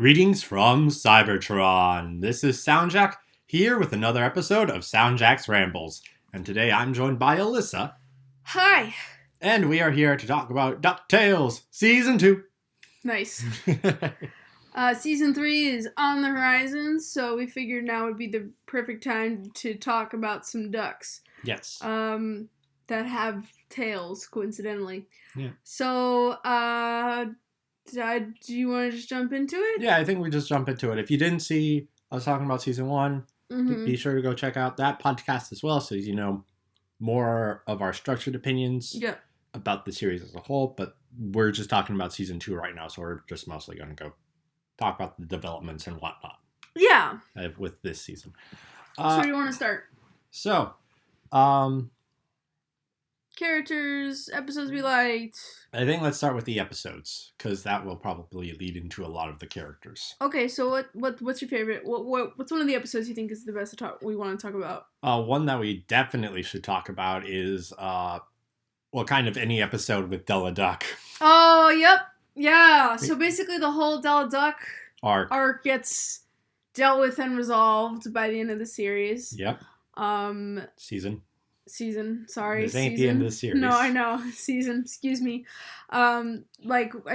Greetings from Cybertron. This is SoundJack here with another episode of SoundJack's Rambles. And today I'm joined by Alyssa. Hi. And we are here to talk about Ducktales Season 2. Nice. Season 3 is on the horizon, so we figured now would be the perfect time to talk about some ducks. Yes. That have tails, coincidentally. Yeah. So, do you want to just jump into it? Yeah, I think we just jump into it. If you didn't see us talking about Season 1, be sure to go check out that podcast as well so you know more of our structured opinions about the series as a whole. But we're just talking about Season 2 right now, so we're just mostly going to go talk about the developments and whatnot. Yeah. With this season. So where do you want to start? So, characters, episodes we liked. I think let's start with the episodes, because that will probably lead into a lot of the characters. Okay, so what's your favorite? What's one of the episodes you think is the best we want to talk about? One that we definitely should talk about is, kind of any episode with Della Duck. Oh, yep. Yeah, so basically the whole Della Duck arc gets dealt with and resolved by the end of the series. Yep. Season, sorry. This ain't the end of the series. No, I know. Season, excuse me. I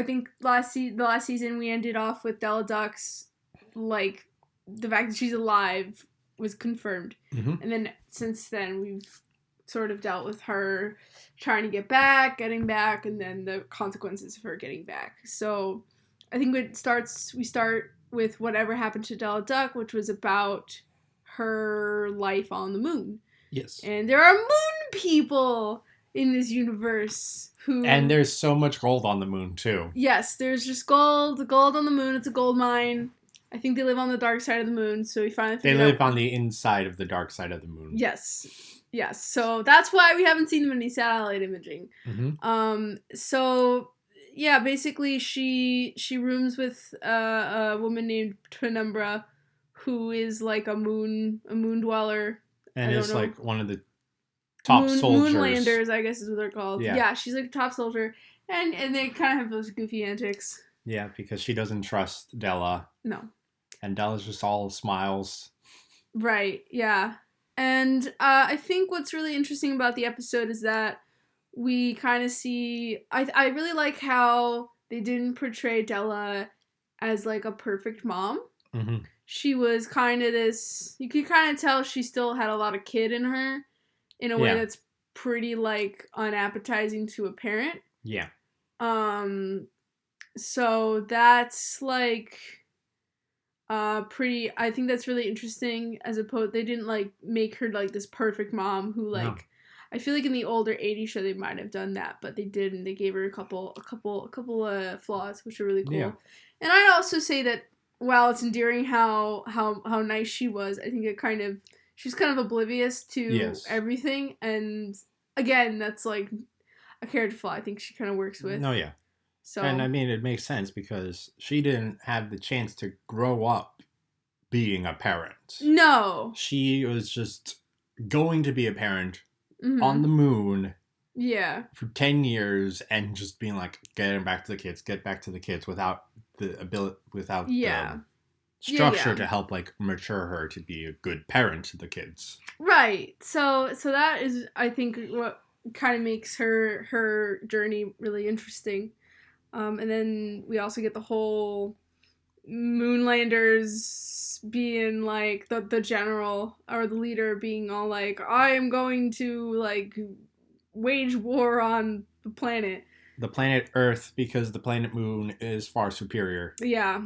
think the last season we ended off with Della Duck's, like, the fact that she's alive was confirmed. Mm-hmm. And then since then we've sort of dealt with her trying to get back, getting back, and then the consequences of her getting back. So I think we start with whatever happened to Della Duck, which was about her life on the moon. Yes. And there are moon people in this universe who... And there's so much gold on the moon, too. Yes, there's just gold on the moon. It's a gold mine. I think they live on the dark side of the moon, so we finally figured They live on the inside of the dark side of the moon. Yes. So that's why we haven't seen them in any satellite imaging. Mm-hmm. So yeah, basically she rooms with a woman named Penumbra, who is like a moon dweller. And is like one of the top soldiers. Moonlanders, I guess is what they're called. Yeah, she's like a top soldier. And they kind of have those goofy antics. Yeah, because she doesn't trust Della. No. And Della's just all smiles. Right, yeah. And I think what's really interesting about the episode is that we kind of see... I really like how they didn't portray Della as like a perfect mom. Mm-hmm. She was kind of this... You could kind of tell she still had a lot of kid in her in a way that's pretty, like, unappetizing to a parent. Yeah. So that's, like, pretty... I think that's really interesting, as opposed... They didn't, like, make her, like, this perfect mom who, like... No. I feel like in the older 80s show they might have done that, but they didn't. They gave her a couple flaws, which are really cool. Yeah. And I'd also say that while it's endearing how nice she was, I think she's kind of oblivious to everything. And again, that's like a character flaw I think she kind of works with. No, yeah. So, and I mean, it makes sense because she didn't have the chance to grow up being a parent. No. She was just going to be a parent on the moon. Yeah. For 10 years and just being like, get back to the kids without the ability, without the structure to help like mature her to be a good parent to the kids. Right. So that is, I think, what kind of makes her journey really interesting. And then we also get the whole Moonlanders being like the general or the leader being all like, I am going to like wage war on the planet Earth, because the planet Moon is far superior. Yeah.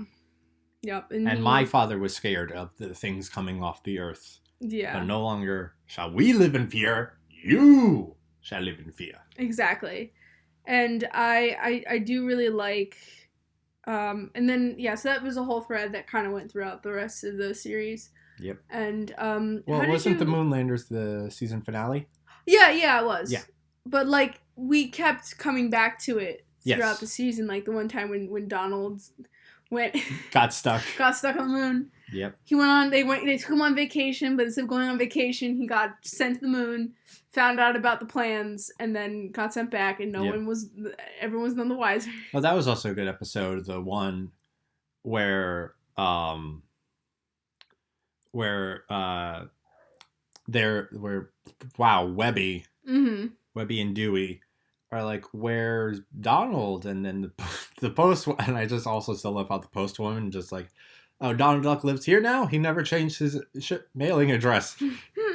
Yep. And my father was scared of the things coming off the Earth. Yeah. But no longer shall we live in fear. You shall live in fear. Exactly. And I do really like, and then, so that was a whole thread that kind of went throughout the rest of the series. Yep. And, wasn't the Moonlanders the season finale? Yeah, it was. Yeah. But, like, we kept coming back to it throughout the season. Like, the one time when Donald got stuck on the moon. Yep. They took him on vacation, but instead of going on vacation, he got sent to the moon, found out about the plans, and then got sent back, and everyone was none the wiser. Well, that was also a good episode, the one where Webby, Webby and Dewey are like, where's Donald? And then the post, and I just also still love how the postwoman just like, oh, Donald Duck lives here now? He never changed his mailing address.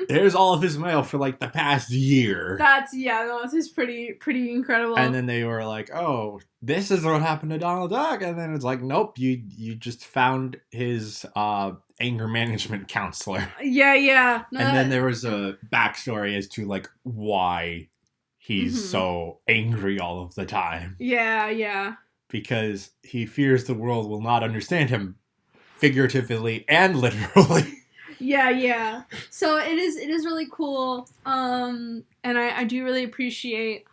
Here's all of his mail for like the past year. This is pretty incredible. And then they were like, oh, this is what happened to Donald Duck. And then it's like, nope, you just found his anger management counselor. Yeah. No, and then there was a backstory as to like why he's so angry all of the time. Yeah. Because he fears the world will not understand him figuratively and literally. Yeah. So it is really cool. And I do really appreciate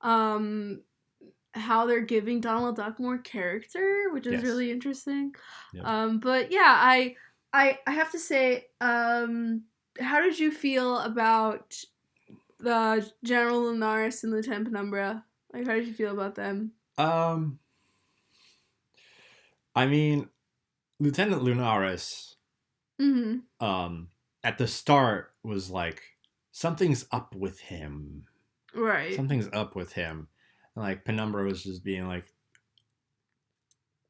how they're giving Donald Duck more character, which is really interesting. Yep. But yeah, I have to say, how did you feel about the General Lunaris and Lieutenant Penumbra? Like, how did you feel about them? I mean, Lieutenant Lunaris, at the start was like, something's up with him. Right. Something's up with him. And like, Penumbra was just being like,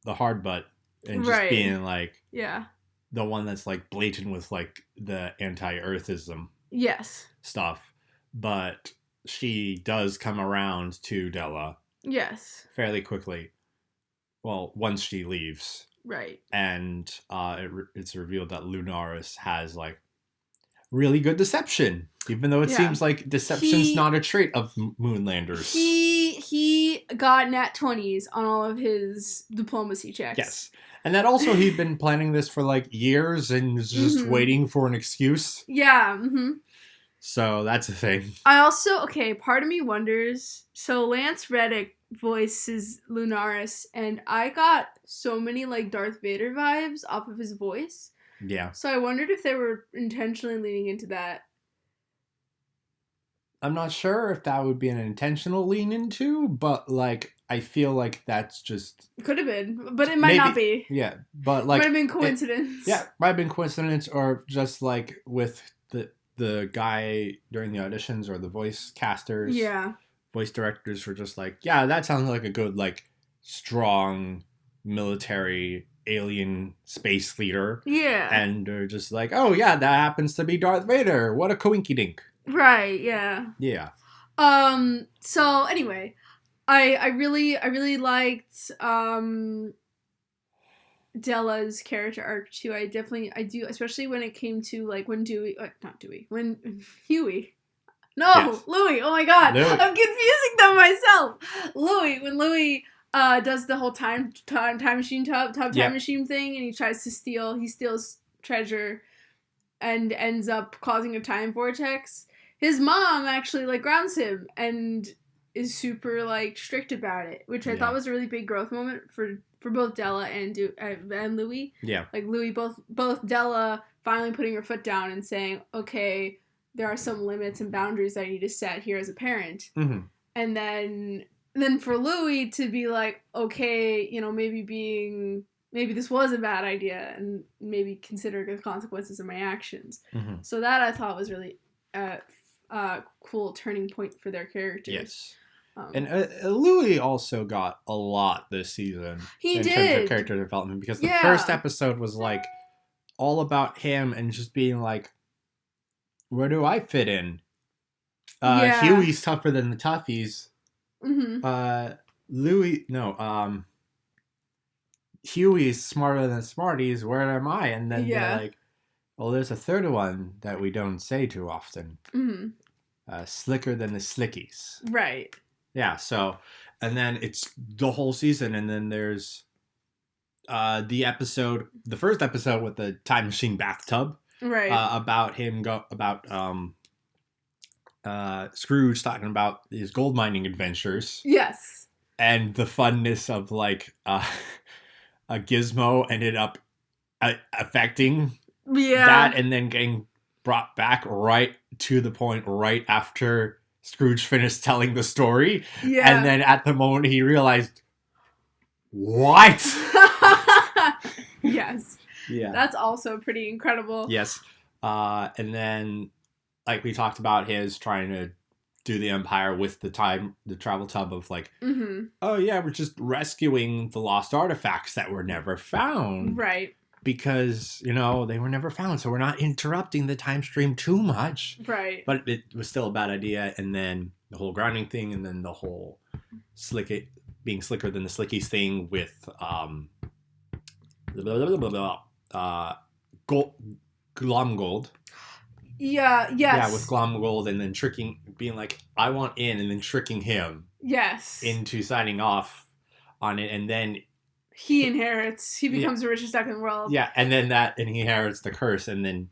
the hard butt. And just being like, the one that's like blatant with like the anti-Earthism stuff. But she does come around to Della. Yes. Fairly quickly. Well, once she leaves. Right. And it's revealed that Lunaris has like really good deception. Even though it seems like deception's not a trait of Moonlanders. He got nat 20s on all of his diplomacy checks. Yes. And that also he'd been planning this for like years and was just waiting for an excuse. Yeah. So that's a thing. I also, part of me wonders, so Lance Reddick voices Lunaris, and I got so many like Darth Vader vibes off of his voice. Yeah. So I wondered if they were intentionally leaning into that. I'm not sure if that would be an intentional lean into, but like I feel like that's just could have been, but it might not be. Yeah, but like might have been coincidence. Might have been coincidence, or just like with the guy during the auditions or the voice casters. Yeah. Voice directors were just like, yeah, that sounds like a good like strong military alien space leader. Yeah. And they're just like, oh yeah, that happens to be Darth Vader. What a coinky dink. Right, yeah. Yeah. So anyway, I really liked Della's character arc too. I do, especially when it came to like when when Huey. No, yes. Louis. Oh my God, Louis. I'm confusing them myself. When Louis does the whole time machine machine thing, and he steals treasure, and ends up causing a time vortex. His mom actually like grounds him and is super like strict about it, which I thought was a really big growth moment for both Della and Louis. Yeah, like Louis, both Della finally putting her foot down and saying, okay, there are some limits and boundaries I need to set here as a parent. And then for Louis to be like, okay, maybe this was a bad idea and maybe consider the consequences of my actions. So that I thought was really cool turning point for their characters. Yes. And Louis also got a lot this season. He did. In terms of character development, because the first episode was like all about him and just being like, where do I fit in? Huey's tougher than the toughies. Huey's smarter than smarties. Where am I? And then they're like, well, there's a third one that we don't say too often. Slicker than the slickies. Right. Yeah, so, and then it's the whole season, and then there's the first episode with the time machine bathtub. Right. About Scrooge talking about his gold mining adventures. Yes. And the funness of like a Gizmo ended up affecting that, and then getting brought back right to the point right after Scrooge finished telling the story. Yeah. And then at the moment he realized, what? Yes. Yeah. That's also pretty incredible. Yes. And then, like we talked about, his trying to do the Empire with the travel tub of like, oh yeah, we're just rescuing the lost artifacts that were never found. Right. Because, they were never found, so we're not interrupting the time stream too much. Right. But it was still a bad idea, and then the whole grounding thing, and then the whole being slicker than the slickies thing with Glomgold. Yeah, yes. Yeah, with Glomgold, and then being like, I want in, and then tricking him. Yes. Into signing off on it, and then he inherits. He becomes the richest duck in the world. Yeah, and then and he inherits the curse, and then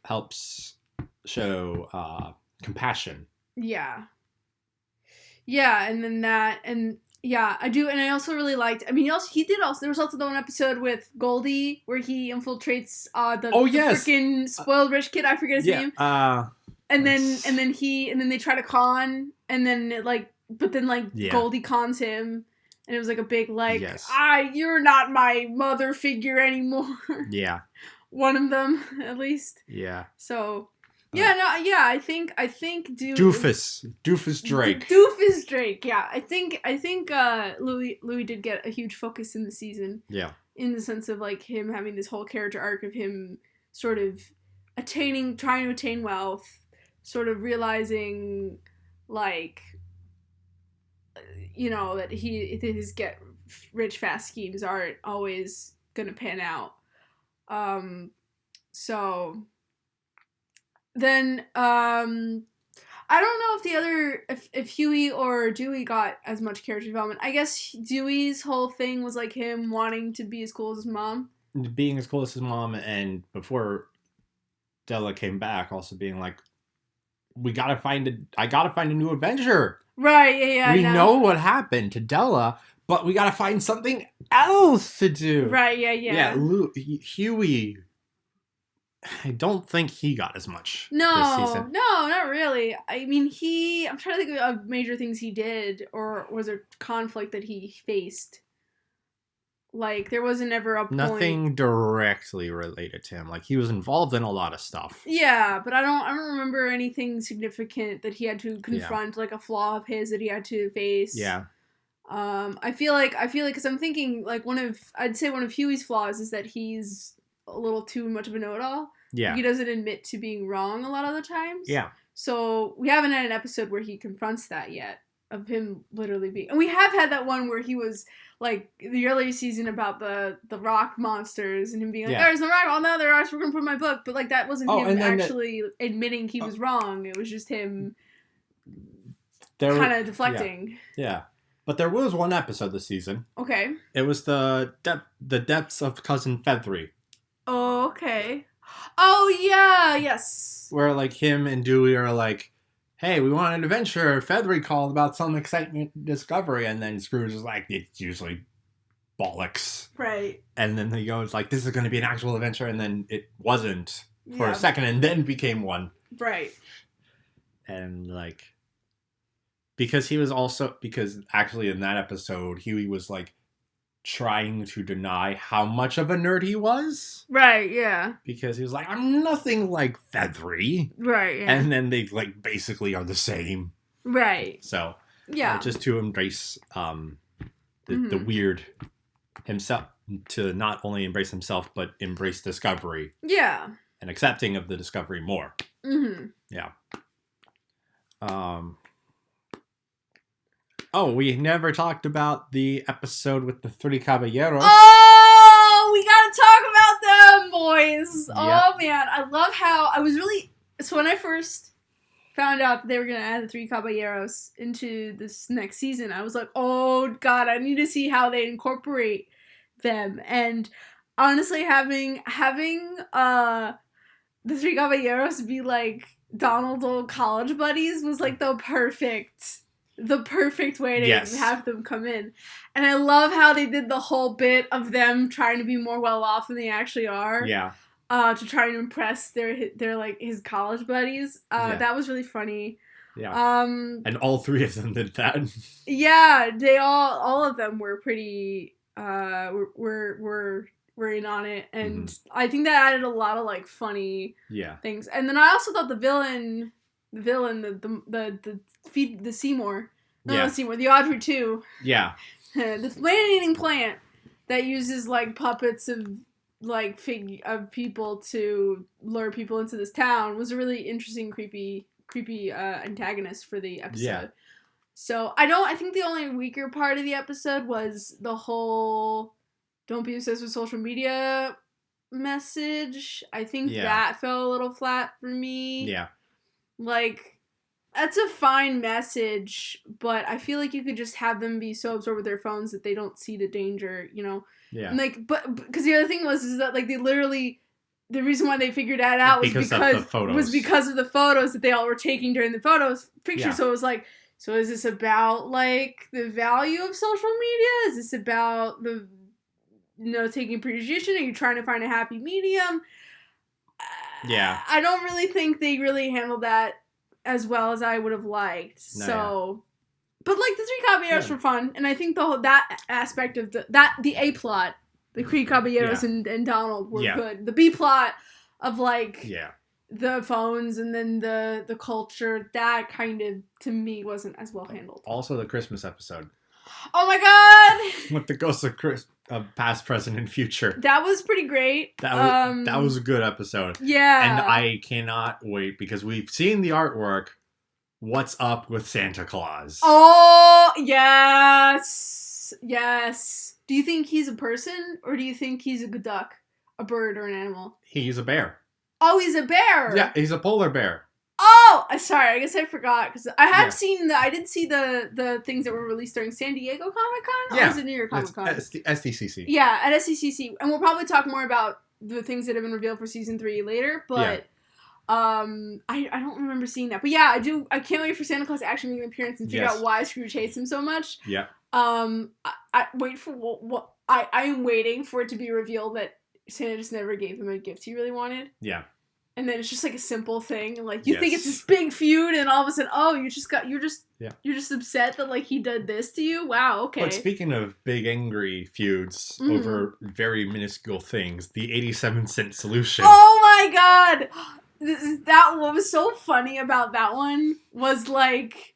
helps show compassion. Yeah. Yeah, and then that, and yeah, I do, and I also really liked. I mean, there was also the one episode with Goldie where he infiltrates the freaking spoiled rich kid. I forget his name. And then they try to con, and then Goldie cons him. And it was like a big, you're not my mother figure anymore. Yeah. One of them, at least. Yeah. So, I think Doofus Drake. Doofus Drake, yeah. I think Louis did get a huge focus in the season. Yeah. In the sense of, like, him having this whole character arc of him sort of trying to attain wealth, sort of realizing, like, that his get rich fast schemes aren't always gonna pan out. So then I don't know if Huey or Dewey got as much character development. I guess Dewey's whole thing was like him wanting to be as cool as his mom. Being as cool as his mom, and before Della came back, also being like, I gotta find a new adventure. Right, yeah. We know what happened to Della, but we gotta find something else to do. Right, yeah. Yeah, Huey, I don't think he got as much this season. No, not really. I mean, I'm trying to think of major things he did, or was there conflict that he faced? Like, there wasn't ever a point. Nothing directly related to him. Like, he was involved in a lot of stuff. Yeah, but I don't remember anything significant that he had to confront, like a flaw of his that he had to face. Yeah. I feel like, because I'm thinking, like, I'd say one of Huey's flaws is that he's a little too much of a know-it-all. Yeah. He doesn't admit to being wrong a lot of the times. Yeah. So, we haven't had an episode where he confronts that yet, of him literally being... And we have had that one where he was... like, the earlier season about the rock monsters and him being like, there's no rock, oh no, there are, so we're gonna put in my book. But, like, that wasn't him actually admitting he was wrong. It was just him kind of deflecting. Yeah. But there was one episode this season. Okay. It was the depths of Cousin Feathery. Oh, okay. Oh, yeah, yes. Where, like, him and Dewey are like, hey, we want an adventure. Feathery called about some excitement discovery. And then Scrooge is like, it's usually bollocks. Right. And then he goes like, this is going to be an actual adventure. And then it wasn't for a second and then became one. Right. And like, because actually in that episode, Huey was like trying to deny how much of a nerd he was. Right, yeah. Because he was like, I'm nothing like Feathery. Right, yeah. And then they, like, basically are the same. Right. So, yeah. Just to embrace the weird himself, to not only embrace himself, but embrace discovery. Yeah. And accepting of the discovery more. Mm-hmm. Yeah. Oh, we never talked about the episode with the Three Caballeros. Oh, we gotta talk about them, boys. Yep. Oh, man. I love how I was really... So when I first found out that they were gonna add the Three Caballeros into this next season, I was like, oh, God, I need to see how they incorporate them. And honestly, having the Three Caballeros be like Donald's old college buddies was like the perfect way to have them come in. And I love how they did the whole bit of them trying to be more well off than they actually are. Yeah. To try and impress their like his college buddies. That was really funny. Yeah. And all three of them did that. Yeah, they all of them were pretty were were in on it, and I think that added a lot of like funny things. And then I also thought the Seymour, the Audrey too. Yeah. This man-eating plant that uses like puppets of like of people to lure people into this town was a really interesting, creepy antagonist for the episode. Yeah. So I think the only weaker part of the episode was the whole "don't be obsessed with social media" message. I think that fell a little flat for me. Yeah. Like, that's a fine message, but I feel like you could just have them be so absorbed with their phones that they don't see the danger, you know? Yeah. And like, but because the other thing is that like they literally, the reason why they figured that out was because of the photos that they all were taking during the pictures. Yeah. So it was like, so is this about like the value of social media? Is this about the, taking appreciation? Are you trying to find a happy medium? Yeah. I don't really think they really handled that as well as I would have liked. But like the Three Caballeros were fun, and I think that aspect of the A plot, the Three Caballeros and Donald were good. The B plot of like the phones and then the culture, that kind of to me wasn't as well handled. Also, the Christmas episode. Oh my god! With the ghosts of past, present, and future. That was pretty great. That was a good episode. Yeah. And I cannot wait because we've seen the artwork. What's up with Santa Claus? Oh, yes. Yes. Do you think he's a person or do you think he's a duck, a bird, or an animal? He's a bear. Oh, he's a bear. Yeah, he's a polar bear. Oh, sorry. I guess I forgot because I have seen I did see the things that were released during San Diego Comic-Con. Or was it New York Comic-Con? SDCC. Yeah, at SDCC, and we'll probably talk more about the things that have been revealed for season 3 later. But I don't remember seeing that. But yeah, I do. I can't wait for Santa Claus to actually make an appearance and figure out why Scrooge hates him so much. Yeah. I wait for what I am waiting for it to be revealed that Santa just never gave him a gift he really wanted. Yeah. And then it's just like a simple thing, and like you think it's this big feud, and all of a sudden, you're just upset that like he did this to you. Wow, okay. But speaking of big angry feuds over very minuscule things, the 87-cent solution. Oh my god, what was so funny about that one was like,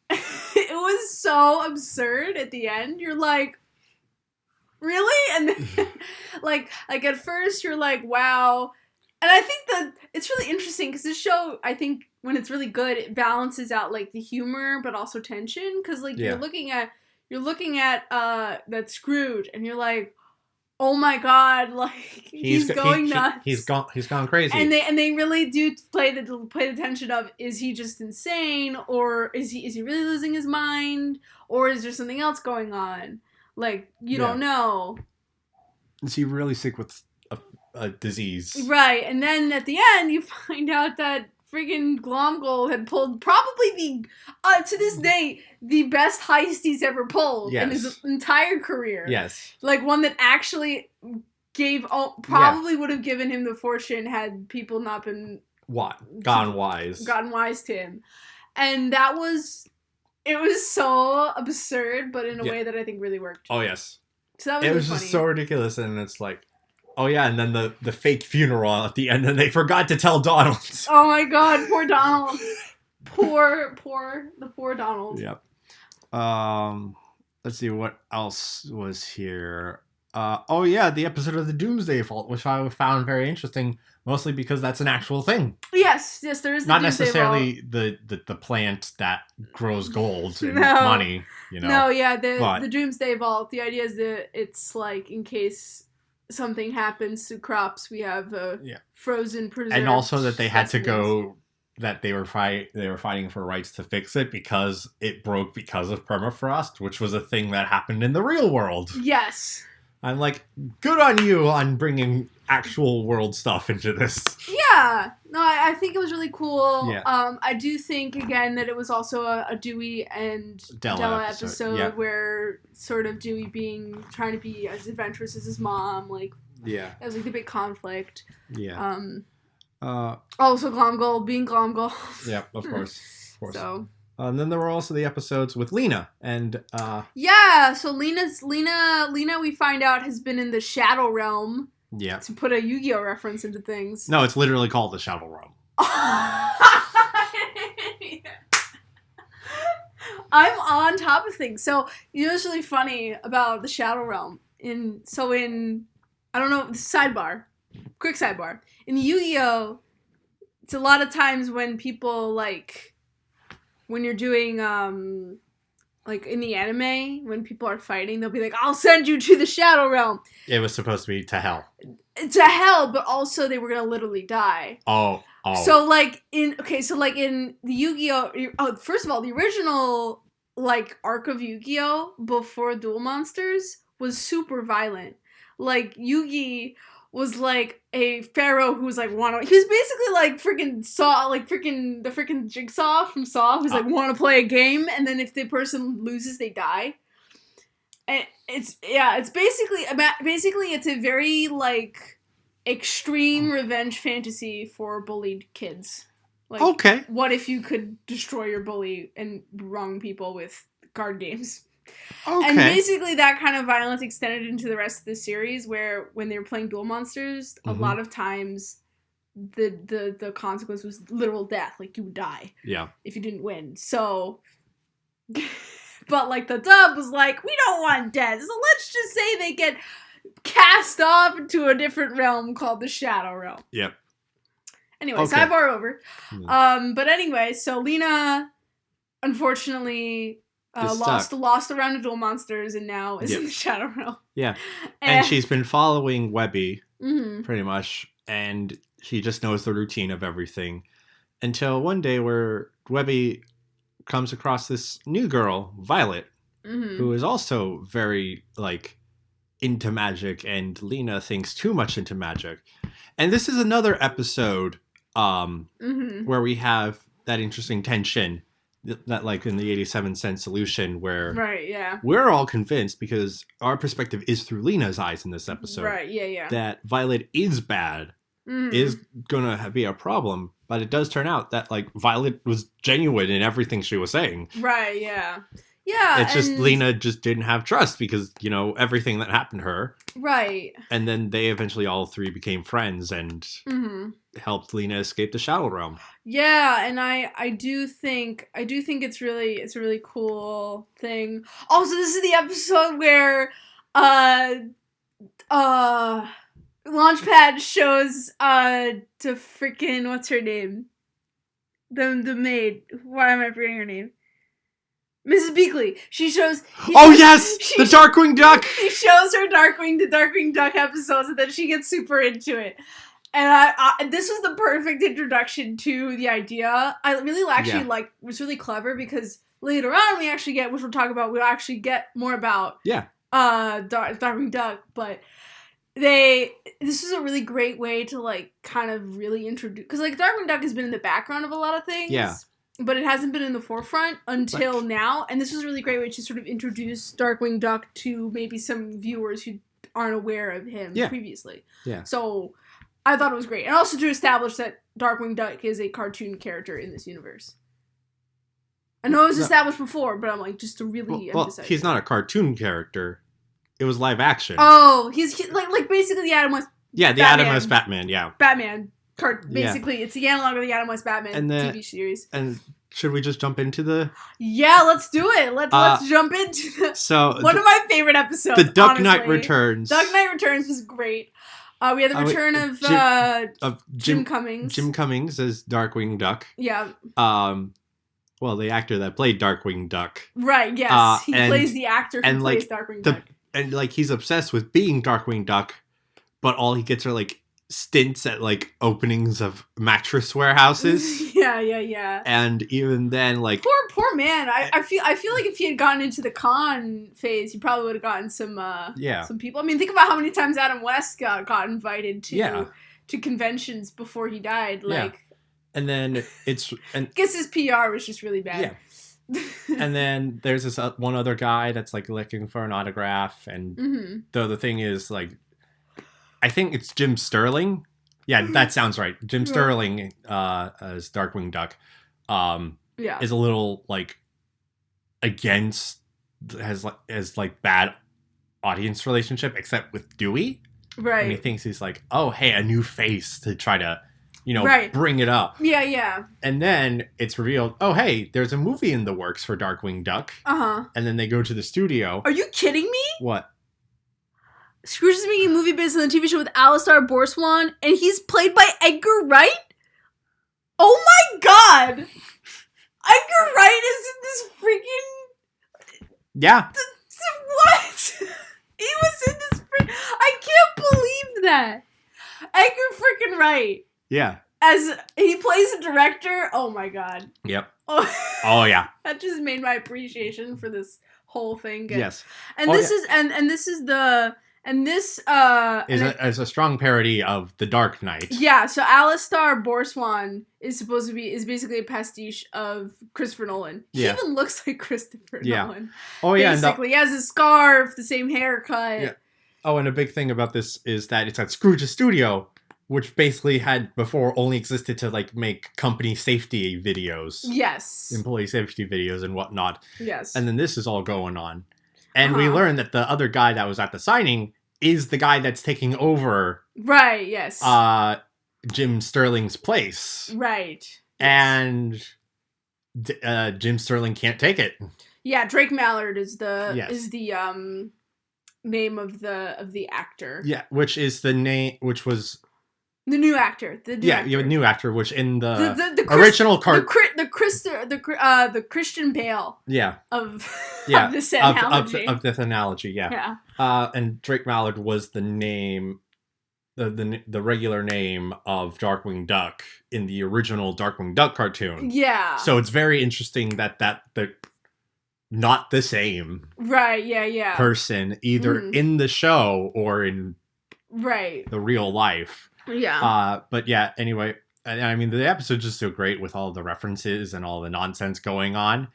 it was so absurd at the end. You're like, really? And then, like at first you're like, wow. And I think that it's really interesting because this show, I think, when it's really good, it balances out like the humor but also tension. Because like you're looking at that Scrooge, and you're like, oh my god, like he's going nuts. He's gone crazy. And they really do play the tension of, is he just insane, or is he really losing his mind, or is there something else going on? Like you don't know. Is he really sick with a disease? Right, and then at the end you find out that friggin' Glomgold had pulled probably to this day, the best heist he's ever pulled in his entire career. Yes. Like one that actually would have given him the fortune had people not been gone wise to him. And it was so absurd, but in a way that I think really worked. Oh yes. So that was really funny. Just so ridiculous, and it's like, oh yeah, and then the fake funeral at the end, and they forgot to tell Donald. Oh my god, poor Donald. the poor Donald. Yep. Let's see what else was here. The episode of the Doomsday Vault, which I found very interesting, mostly because that's an actual thing. Yes, there is the not Doomsday necessarily Vault. the plant that grows gold and money. No, yeah, the Doomsday Vault. The idea is that it's like in case something happens to crops, we have frozen preserved, and also that they had to go, that they were fighting for rights to fix it because it broke because of permafrost, which was a thing that happened in the real world. Yes. I'm like, good on you on bringing actual world stuff into this. Yeah. No, I think it was really cool. Yeah. I do think, again, that it was also a Dewey and Della episode where sort of Dewey trying to be as adventurous as his mom. Like, that was like the big conflict. Yeah. Also Glomgold being Glomgold. Yeah, of course. So, And then there were also the episodes with Lena and yeah, so Lena we find out has been in the Shadow Realm. Yeah. To put a Yu-Gi-Oh reference into things. No, it's literally called the Shadow Realm. I'm on top of things. So, you know what's really funny about the Shadow Realm? I don't know, quick sidebar. In Yu-Gi-Oh, it's a lot of times when people, like, when you're doing, like, in the anime, when people are fighting, they'll be like, I'll send you to the Shadow Realm. It was supposed to be to hell. To hell, but also they were gonna literally die. Oh. So, like, in the Yu-Gi-Oh! First of all, the original, like, arc of Yu-Gi-Oh! Before Duel Monsters was super violent. Like, Yugi was, like, a pharaoh who was, like, he was basically, like, freaking Saw, like, the freaking Jigsaw from Saw, who's, like, want to play a game, and then if the person loses, they die. And it's basically it's a very, like, extreme revenge fantasy for bullied kids. Like, okay. What if you could destroy your bully and wrong people with card games? Okay. And basically that kind of violence extended into the rest of the series, where when they were playing Duel Monsters, a lot of times the consequence was literal death. Like, you would die. Yeah. If you didn't win. So... But, like, the dub was like, we don't want death. So let's just say they get cast off into a different realm called the Shadow Realm. Yep. Anyway, sidebar over. But anyway, so Lena, unfortunately, lost a round of Duel Monsters and now is in the Shadow Realm. Yeah. And she's been following Webby, pretty much, and she just knows the routine of everything. Until one day where Webby comes across this new girl, Violet, who is also very, like, into magic, and Lena thinks too much into magic. And this is another episode where we have that interesting tension that, like, in the 87 Cent Solution, where we're all convinced, because our perspective is through Lena's eyes in this episode, that Violet is bad, is gonna be a problem. But it does turn out that, like, Violet was genuine in everything she was saying. Right, yeah. Yeah, it's just Lena just didn't have trust because, you know, everything that happened to her. Right. And then they eventually all three became friends and helped Lena escape the Shadow Realm. Yeah, and I do think it's a really cool thing. Also, this is the episode where Launchpad shows to freaking, what's her name? The maid. Why am I forgetting her name? Mrs. Beakley. She shows... The Darkwing Duck! He shows her the Darkwing Duck episodes, and then she gets super into it. And this was the perfect introduction to the idea. I really actually was really clever, because later on we actually get, which we'll talk about, we'll actually get more about Darkwing Duck, but... This is a really great way to, like, kind of really introduce... Because, like, Darkwing Duck has been in the background of a lot of things. Yeah. But it hasn't been in the forefront until now. And this was a really great way to sort of introduce Darkwing Duck to maybe some viewers who aren't aware of him previously. Yeah. So, I thought it was great. And also to establish that Darkwing Duck is a cartoon character in this universe. I know it was established before, but I'm like, just to really emphasize he's not a cartoon character. It was live action. Oh, he's like basically the Adam West. Yeah, the Adam West Batman. Yeah, Batman. Basically, it's the analog of the Adam West Batman TV series. And should we just jump into the? Yeah, let's do it. Let's jump into the. One of my favorite episodes. The Duck Knight Returns. Duck Knight Returns was great. We had the return of Jim Cummings. Jim Cummings as Darkwing Duck. Yeah. Well, the actor that played Darkwing Duck. Right. Yes, he plays the actor who plays Darkwing Duck. And, like, he's obsessed with being Darkwing Duck, but all he gets are, like, stints at, like, openings of mattress warehouses. Yeah. And even then, like... Poor man. I feel like if he had gotten into the con phase, he probably would have gotten some people. I mean, think about how many times Adam West got invited to conventions before he died. Like... Yeah. And then I guess his PR was just really bad. Yeah. And then there's this one other guy that's, like, looking for an autograph, and the other thing is, like, I think it's Jim Sterling. Yeah, that sounds right. Jim Sterling as Darkwing Duck is a little like against has bad audience relationship, except with Dewey. Right. And he thinks he's like, oh, hey, a new face to try to, bring it up. Yeah. And then it's revealed, oh, hey, there's a movie in the works for Darkwing Duck. And then they go to the studio. Are you kidding me? What? Scrooge is making a movie based on the TV show with Alistair Borswan, and he's played by Edgar Wright? Oh my god! Edgar Wright is in this freaking... Yeah. What? He was in this I can't believe that. Edgar freaking Wright. Yeah. As he plays a director. Oh my god. Yep. Oh yeah. That just made my appreciation for this whole thing good. Yes. And this is a strong parody of The Dark Knight. Yeah, so Alistair Borswan is basically a pastiche of Christopher Nolan. He even looks like Christopher Nolan. Oh yeah. Basically, he has a scarf, the same haircut. Yeah. Oh, and a big thing about this is that it's at Scrooge's studio, which basically had before only existed to like make company safety videos. Yes. Employee safety videos and whatnot. Yes. And then this is all going on. And we learn that the other guy that was at the signing is the guy that's taking over. Right, yes. Jim Sterling's place. Right. And Jim Sterling can't take it. Yeah, Drake Mallard is the name of the actor. Yeah, which was the new actor. You have a new actor, which in the original the Christian Bale. Yeah. Of this analogy. Of this analogy, yeah. Yeah. And Drake Mallard was the name, the regular name of Darkwing Duck in the original Darkwing Duck cartoon. Yeah. So it's very interesting that they're not the same. Right. Yeah. Person either in the show or in the real life. Yeah. But yeah, anyway, I mean, the episode's just so great with all the references and all the nonsense going on.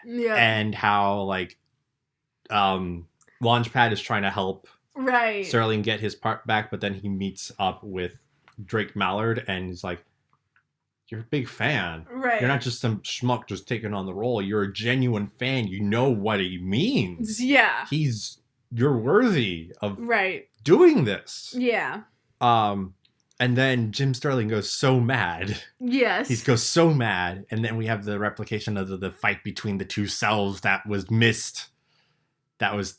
Yeah. And how, like, Launchpad is trying to help Sterling get his part back, but then he meets up with Drake Mallard and he's like, you're a big fan. Right. You're not just some schmuck just taking on the role. You're a genuine fan. You know what he means. Yeah. You're worthy of doing this. Yeah. And then Jim Sterling goes so mad. Yes. He goes so mad. And then we have the replication of the fight between the two selves that was missed. That was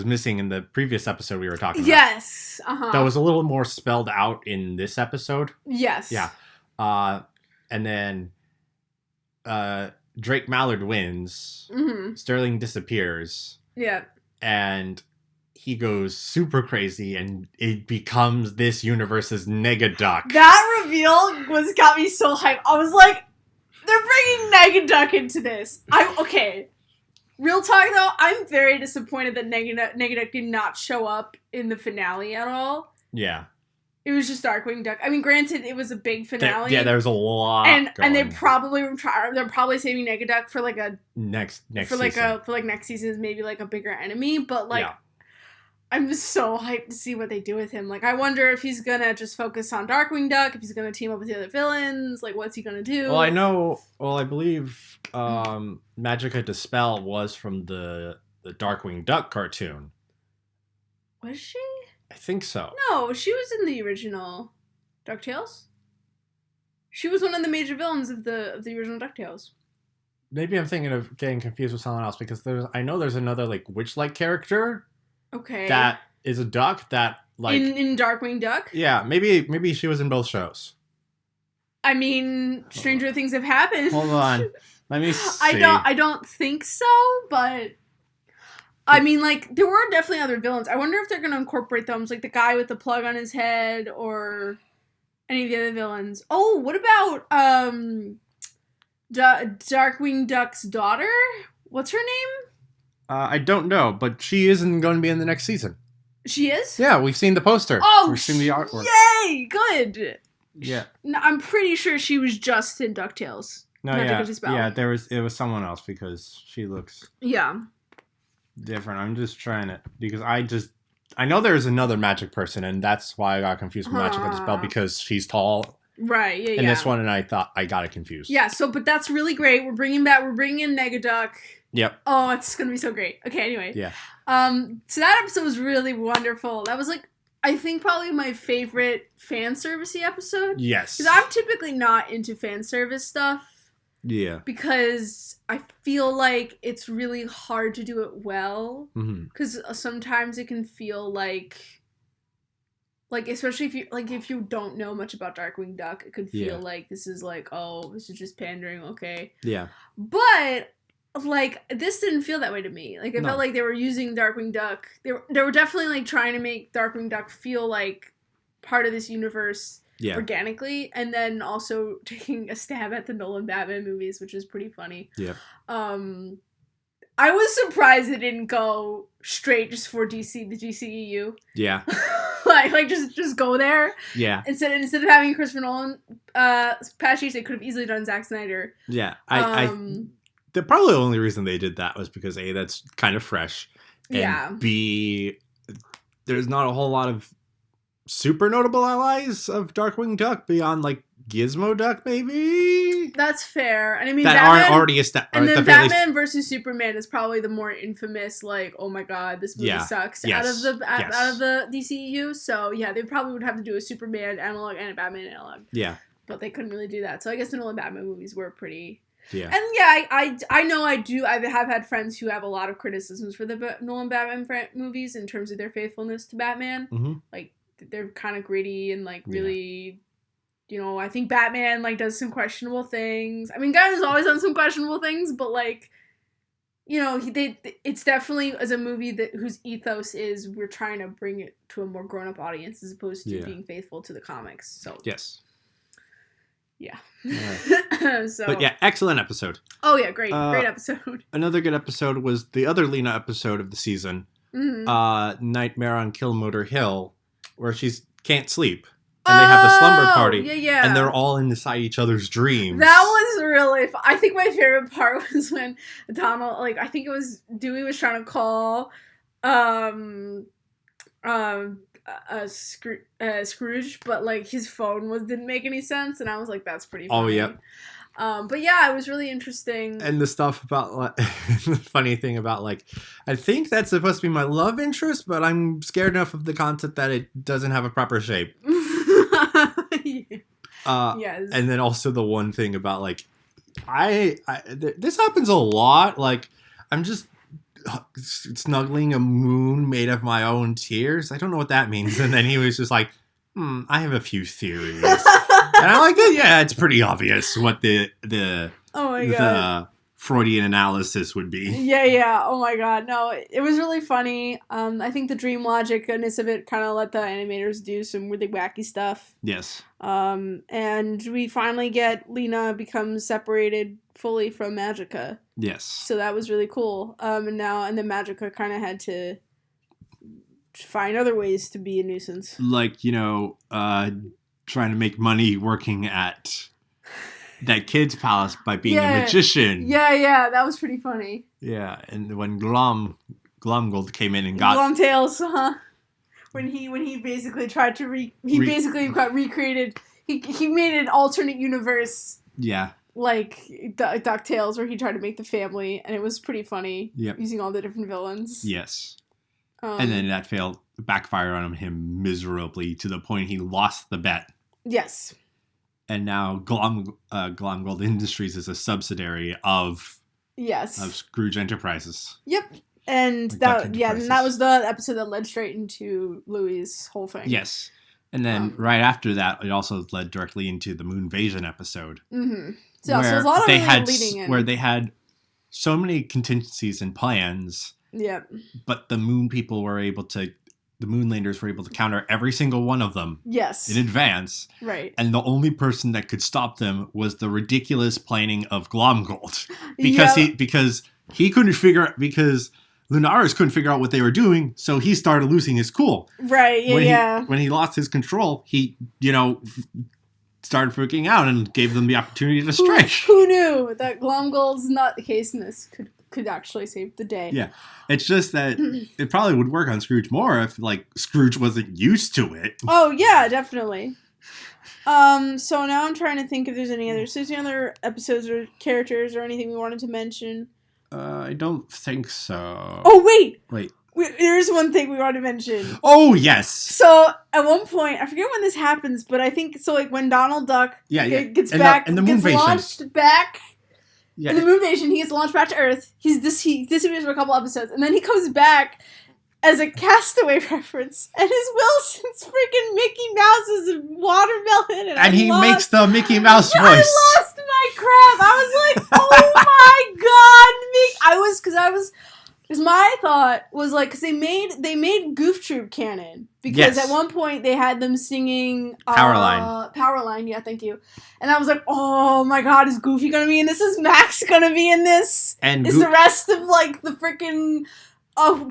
missing in the previous episode we were talking about. Yes. That was a little more spelled out in this episode. Yes. Yeah. And then Drake Mallard wins. Mm-hmm. Sterling disappears. Yeah. And he goes super crazy and it becomes this universe's Negaduck. That reveal got me so hyped. I was like, they're bringing Negaduck into this. Okay. Real talk though, I'm very disappointed that Negaduck did not show up in the finale at all. Yeah. It was just Darkwing Duck. I mean, granted, it was a big finale. There was a lot. And they probably they're probably saving Negaduck for like a next for like season. For like next season's maybe like a bigger enemy. But like, I'm just so hyped to see what they do with him. Like, I wonder if he's gonna just focus on Darkwing Duck, if he's gonna team up with the other villains. Like, what's he gonna do? Well, I believe Magica Dispel was from the Darkwing Duck cartoon. Was she? I think so. No, she was in the original Ducktales. She was one of the major villains of the original Ducktales. Maybe I'm thinking of getting confused with someone else because I know there's another like witch-like character. Okay. That is a duck that like in Darkwing Duck. Yeah, maybe she was in both shows. I mean, stranger things have happened. Hold on, let me see. I don't think so, but. I mean, like, there were definitely other villains. I wonder if they're going to incorporate them, like the guy with the plug on his head, or any of the other villains. Oh, what about Darkwing Duck's daughter? What's her name? I don't know, but she isn't going to be in the next season. She is? Yeah, we've seen the poster. Oh, we've seen the artwork. Yay! Good. Yeah. No, I'm pretty sure she was just in DuckTales. No, it was someone else because she looks. Yeah. Different. I'm just trying to because I know there's another magic person and that's why I got confused with Magic Dispel because she's tall Right, yeah, and this one, and I thought I got it confused. Yeah, but that's really great. We're bringing in Negaduck. Yep. Oh, it's going to be so great. Okay, anyway. Yeah. So that episode was really wonderful. That was like, I think probably my favorite fan servicey episode. Yes. Because I'm typically not into fan service stuff. Yeah. Because I feel like it's really hard to do it well. Because sometimes it can feel like especially if you don't know much about Darkwing Duck, it could feel like this is like, oh, this is just pandering, okay. Yeah. But like, this didn't feel that way to me. Like, I felt like they were using Darkwing Duck. They were definitely like trying to make Darkwing Duck feel like part of this universe organically, and then also taking a stab at the Nolan Batman movies, which is pretty funny. Yeah. I was surprised it didn't go straight just for the DCEU. Yeah. like just go there. Yeah. Instead of having Christopher Nolan patches, they could have easily done Zack Snyder. Yeah. The probably only reason they did that was because A, that's kind of fresh, and B, there's not a whole lot of super notable allies of Darkwing Duck beyond like Gizmo Duck, maybe. That's fair, and I mean that Batman, aren't already established. And then Batman versus Superman is probably the more infamous, like, oh my god, this movie sucks out of the DCEU. So yeah, they probably would have to do a Superman analog and a Batman analog. Yeah, but they couldn't really do that. So I guess the Nolan Batman movies were pretty. Yeah. And yeah, I know I have had friends who have a lot of criticisms for the Nolan Batman movies in terms of their faithfulness to Batman. Mm-hmm. Like, they're kind of gritty and like really, I think Batman like does some questionable things. I mean, Guy has always done some questionable things, but like, it's definitely as a movie whose ethos is we're trying to bring it to a more grown-up audience as opposed to being faithful to the comics. So yes. Yeah. Right. But yeah, excellent episode. Oh yeah, great episode. Another good episode was the other Lena episode of the season, Nightmare on Killmotor Hill, where she can't sleep, and they have the slumber party, and they're all inside each other's dreams. That was really fun. I think my favorite part was when Donald, like, I think it was Dewey was trying to call, Scrooge, but like his phone didn't make any sense, and I was like, that's pretty funny. Oh yeah. But yeah, it was really interesting. And the stuff about like, the funny thing about like, I think that's supposed to be my love interest, but I'm scared enough of the concept that it doesn't have a proper shape. Yes. And then also the one thing about like, this happens a lot. Like, I'm just snuggling a moon made of my own tears. I don't know what that means. And then he was just like, I have a few theories. And I'm like, yeah, it's pretty obvious what the Freudian analysis would be. Yeah. Oh my god. No, it was really funny. I think the dream logic-ness of it kind of let the animators do some really wacky stuff. Yes. And we finally get Lena becomes separated fully from Magica. Yes. So that was really cool. And then Magica kind of had to find other ways to be a nuisance. Like, trying to make money working at that kid's palace by being a magician. Yeah, that was pretty funny. Yeah, and when Glomgold came in and got Glomtails, when he basically tried to basically got recreated. He made an alternate universe. Yeah. Like Ducktales, where he tried to make the family, and it was pretty funny. Yep. Using all the different villains. Yes. And then that backfired on him miserably to the point he lost the bet. Yes. And now Glomgold Industries is a subsidiary of Scrooge Enterprises. Yep. And that was the episode that led straight into Louis' whole thing. Yes. And then right after that, it also led directly into the Moonvasion episode. Mm-hmm. So there's a lot of leading in. Where they had so many contingencies and plans. Yep. But the Moonlanders were able to counter every single one of them. Yes. In advance. Right. And the only person that could stop them was the ridiculous planning of Glomgold. Because he couldn't because Lunaris couldn't figure out what they were doing, so he started losing his cool. Right, when he lost his control, he, started freaking out and gave them the opportunity to strike. Who knew that Glomgold's not the case in this could actually save the day. Yeah. It's just that it probably would work on Scrooge more if, like, Scrooge wasn't used to it. Oh, yeah, definitely. So now I'm trying to think if there's any other episodes or characters or anything we wanted to mention. I don't think so. Oh, wait! Wait. There's one thing we want to mention. Oh, yes! So, at one point, I forget when this happens, but I think, so, like, when Donald Duck gets back, gets launched back in the Moonvasion, he gets launched back to Earth. He disappears for a couple episodes, and then he comes back as a Castaway reference, and his Wilson's freaking Mickey Mouse is a watermelon, and he makes the Mickey Mouse voice. I lost my crap. I was like, oh my god, because my thought was like, because they made Goof Troop canon, because at one point they had them singing Powerline, yeah, thank you. And I was like, oh my god, is Goofy gonna be in this? Is Max gonna be in this? And is the rest of, like, the freaking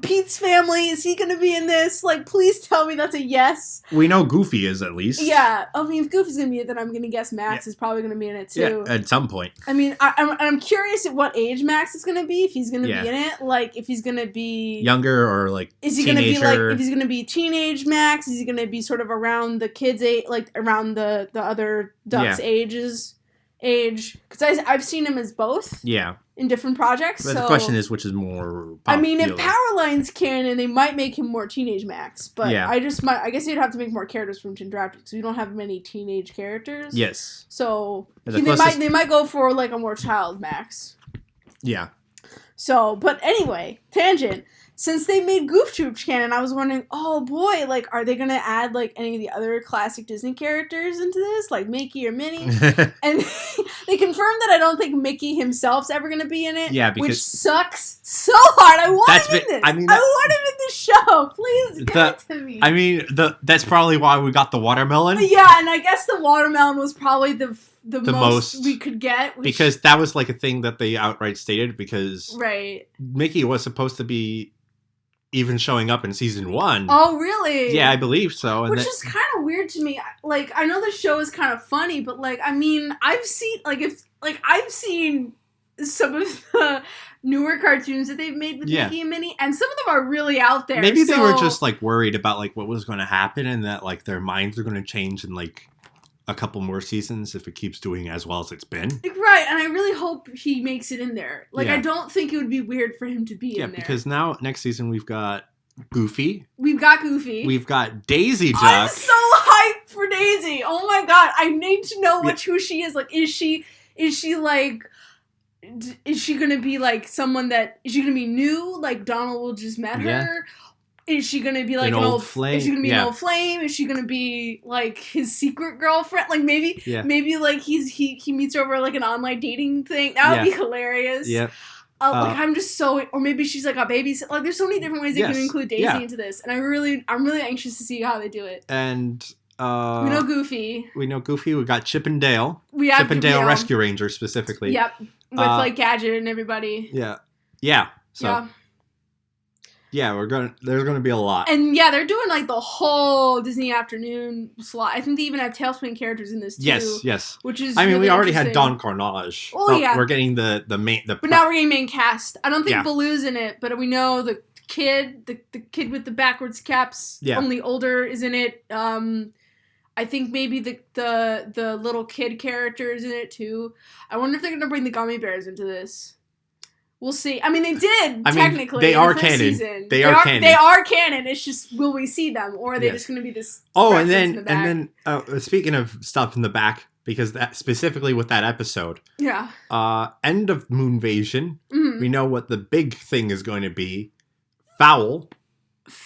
Pete's family, is he gonna be in this? Like, please tell me that's a yes. We know Goofy is, at least. Yeah. I mean, if Goofy's gonna be in it, then I'm gonna guess Max is probably gonna be in it, too. Yeah, at some point. I mean, I'm curious at what age Max is gonna be, if he's gonna be in it. Like, if he's gonna be... younger or, like, is he teenager? Gonna be, like, if he's gonna be teenage Max, is he gonna be sort of around the kids' age, like, around the other Ducks' age? Because I've seen him as both. Yeah. In different projects. But the question is, which is more popular? I mean, if Powerline's canon, they might make him more teenage Max. But I guess you'd have to make more characters from Tin Draft because we don't have many teenage characters. Yes. So they might go for, like, a more child Max. Yeah. So, but anyway, tangent. Since they made Goof Troop canon, I was wondering, oh boy, like, are they gonna add, like, any of the other classic Disney characters into this, like Mickey or Minnie? And they confirmed that I don't think Mickey himself's ever gonna be in it. Yeah, because which sucks so hard. I want him in this. I want him in this show. Please give it to me. I mean, that's probably why we got the watermelon. Yeah, and I guess the watermelon was probably the most we could get. Because that was, like, a thing that they outright stated, because Mickey was supposed to be even showing up in season 1. Oh, really? Yeah, I believe so. Which is kind of weird to me. Like, I know the show is kind of funny, but, like, I mean, I've seen some of the newer cartoons that they've made with Mickey and Minnie, and some of them are really out there. Maybe they were just, like, worried about, like, what was going to happen, and that, like, their minds are going to change in, like, a couple more seasons if it keeps doing as well as it's been. Right, and I really hope he makes it in there. Like, I don't think it would be weird for him to be in there. Yeah, because now, next season, we've got Goofy. We've got Goofy. We've got Daisy Duck. I'm so hyped for Daisy. Oh my god, I need to know who she is. Like, is she gonna be, like, someone that... Is she gonna be new? Like, Donald will just met her? Is she gonna be, like, an old flame? Is she gonna be an old flame? Is she gonna be, like, his secret girlfriend? Like, maybe like he meets her over, like, an online dating thing. That would be hilarious. Yeah. Like, I'm just so, or maybe she's, like, a babysitter. Like, there's so many different ways they can include Daisy into this, and I'm really anxious to see how they do it. And we know Goofy. We got Chip and Dale. Chip and Dale Rescue Rangers specifically. Yep. With, like, Gadget and everybody. Yeah. Yeah. So. Yeah. Yeah, there's gonna be a lot. And yeah, they're doing, like, the whole Disney Afternoon slot. I think they even have Tailspin characters in this too. Yes. Which is we already had Don Carnage. Oh yeah. We're getting the main But now we're getting main cast. I don't think Baloo's in it, but we know the kid with the backwards caps, only older, is in it. I think maybe the little kid character is in it too. I wonder if they're gonna bring the gummy bears into this. We'll see. I mean, they did, technically. They are canon. Season. They are canon. They are canon. It's just, will we see them? Or are they just going to be this... Oh, and then speaking of stuff in the back, because that specifically with that episode. Yeah. End of Moonvasion. Mm-hmm. We know what the big thing is going to be. Fowl.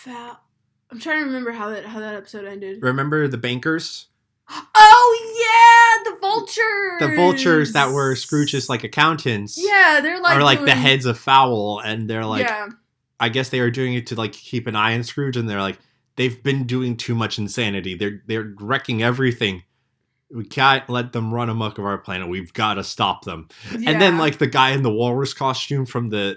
I'm trying to remember how that episode ended. Remember the bankers? Oh, yeah! The vultures! The vultures that were Scrooge's, like, accountants. Yeah, they're, like... Are, like, the heads of Fowl, and they're, like... Yeah. I guess they were doing it to, like, keep an eye on Scrooge, and they're, like, they've been doing too much insanity. They're wrecking everything. We can't let them run amok of our planet. We've got to stop them. Yeah. And then, like, the guy in the walrus costume from the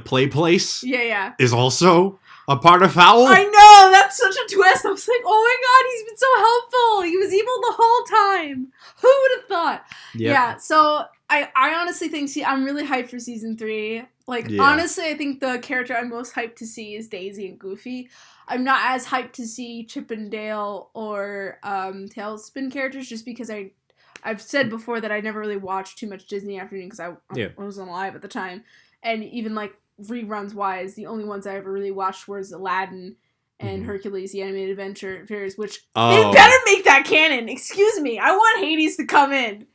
play place... Yeah. ...is also... a part of Fowl? I know! That's such a twist! I was like, oh my god, he's been so helpful! He was evil the whole time! Who would have thought? Yep. Yeah, so I honestly think, I'm really hyped for season 3. Like, honestly, I think the character I'm most hyped to see is Daisy and Goofy. I'm not as hyped to see Chip and Dale or Tailspin characters, just because I've said before that I never really watched too much Disney Afternoon because I wasn't alive at the time. And even, like, reruns-wise, the only ones I ever really watched was Aladdin and Hercules, the Animated Adventures, which they better make that canon. Excuse me. I want Hades to come in.